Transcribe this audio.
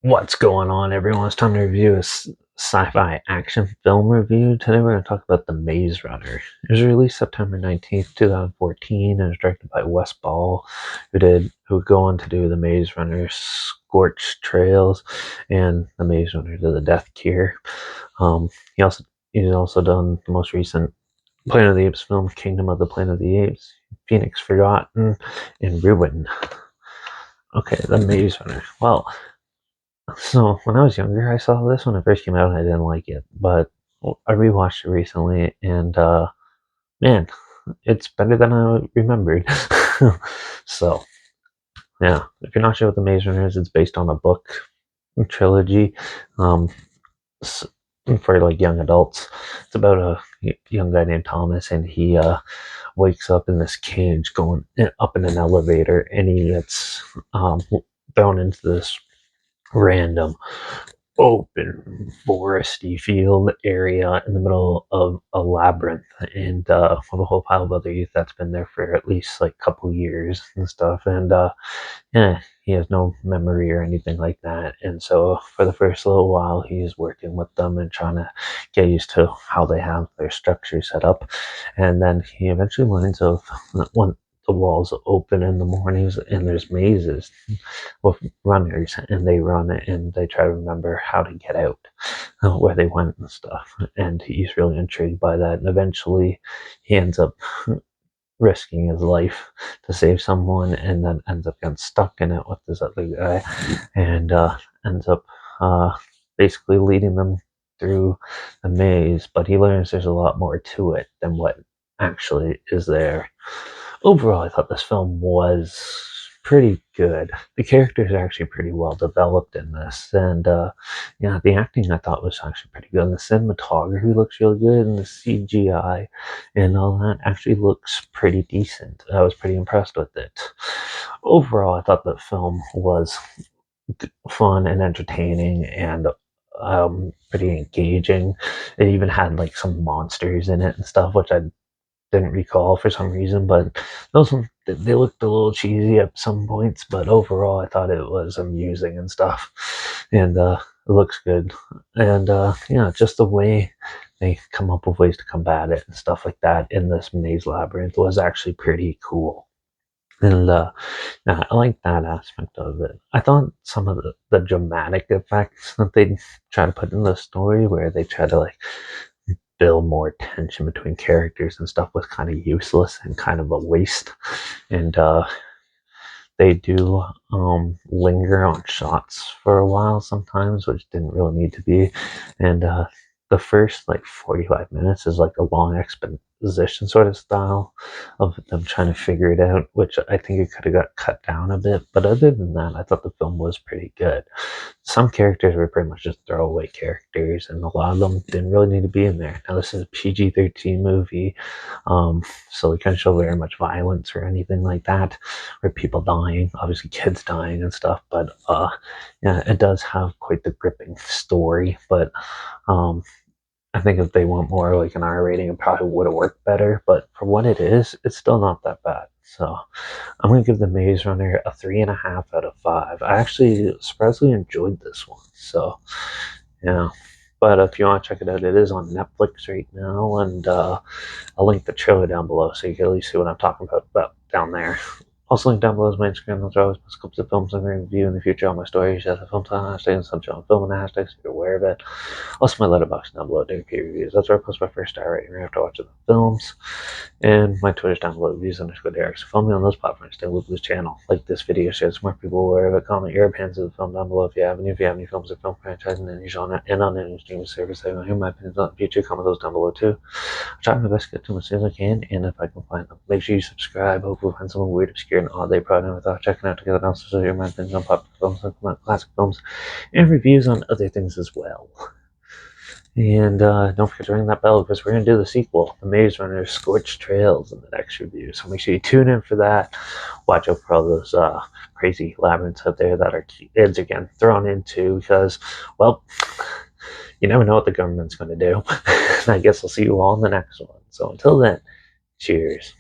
What's going on, everyone? It's time to review a sci-fi action film review. Today we're going to talk about The Maze Runner. It was released September 19th, 2014, and was directed by Wes Ball, who would go on to do The Maze Runner, Scorched Trails, and The Maze Runner to the Death Cure. Um, he also he's also done the most recent Planet of the Apes film, Kingdom of the Planet of the Apes, Phoenix Forgotten, and Ruin. Okay, The Maze Runner. Well, so when I was younger, I saw this when it first came out, and I didn't like it. But I rewatched it recently, and man, it's better than I remembered. So yeah, if you're not sure what The Maze Runner is, it's based on a book trilogy, um, for like young adults. It's about a young guy named Thomas, and he wakes up in this cage going up in an elevator, and he gets thrown into this random open foresty field area in the middle of a labyrinth, and with a whole pile of other youth that's been there for at least like a couple years and stuff. And yeah, he has no memory or anything like that, and so for the first little while he's working with them and trying to get used to how they have their structure set up. And then he eventually learns of when the walls open in the mornings and there's mazes with runners, and they run it and they try to remember how to get out, where they went and stuff. And he's really intrigued by that, and eventually he ends up risking his life to save someone, and then ends up getting stuck in it with this other guy, and ends up uh, basically leading them through the maze. But he learns there's a lot more to it than what actually is there. Overall, I thought this film was pretty good. The characters are actually pretty well developed in this, and yeah, the acting I thought was actually pretty good. And the cinematography looks really good, and the CGI and all that actually looks pretty decent. I was pretty impressed with it. Overall, I thought the film was fun and entertaining, and pretty engaging. It even had like some monsters in it and stuff, which I didn't recall for some reason, but those ones, they looked a little cheesy at some points, but overall I thought it was amusing and stuff, and it looks good. And yeah, just the way they come up with ways to combat it and stuff like that in this maze labyrinth was actually pretty cool. And yeah, I like that aspect of it. I thought some of the dramatic effects that they try to put in the story, where they try to like build more tension between characters and stuff, was kind of useless and kind of a waste. And they do linger on shots for a while sometimes, which didn't really need to be. And the first like 45 minutes is like a long exposition sort of style of them trying to figure it out, which I think it could have got cut down a bit. But other than that, I thought the film was pretty good. Some characters were pretty much just throwaway characters, and a lot of them didn't really need to be in there. Now, this is a PG-13 movie, so we can't show very much violence or anything like that, or people dying, obviously kids dying and stuff. But yeah, it does have quite the gripping story. But um, I think if they want more like an R rating, it probably would have worked better. But for what it is, it's still not that bad. So I'm gonna give The Maze Runner a 3.5 out of 5. I actually surprisingly enjoyed this one. So yeah. But if you want to check it out, it is on Netflix right now, and I'll link the trailer down below so you can at least see what I'm talking about down there. Also, link down below is my Instagram. Those are always post clips of films I'm going to review in the future. All my stories, share the film time, hashtag, and subject on film and hashtags, so you're aware of it. Also, my letterbox down below, doing peer reviews. That's where I post my first star rating right after watching the films. And my Twitter's down below, reviews_Derek. So follow me on those platforms. Stay with this channel. Like this video, share so more people aware of it. Comment your opinions of the film down below if you have any. If you have any films or film franchise in any genre and on any streaming service, I want to hear my opinions on the future. Comment those down below too. I'll try my best to get to them as soon as I can, and if I can find them. Make sure you subscribe. Hopefully find something weird, obscure, and odd they probably never thought of checking out together. And also so hear my opinions on popular films, classic films, and reviews on other things as well. And don't forget to ring that bell, because we're going to do the sequel, The Maze Runner Scorched Trails, in the next review. So make sure you tune in for that. Watch out for all those crazy labyrinths out there that our kids are getting thrown into, because, well, you never know what the government's going to do. And I guess I'll see you all in the next one. So until then, cheers.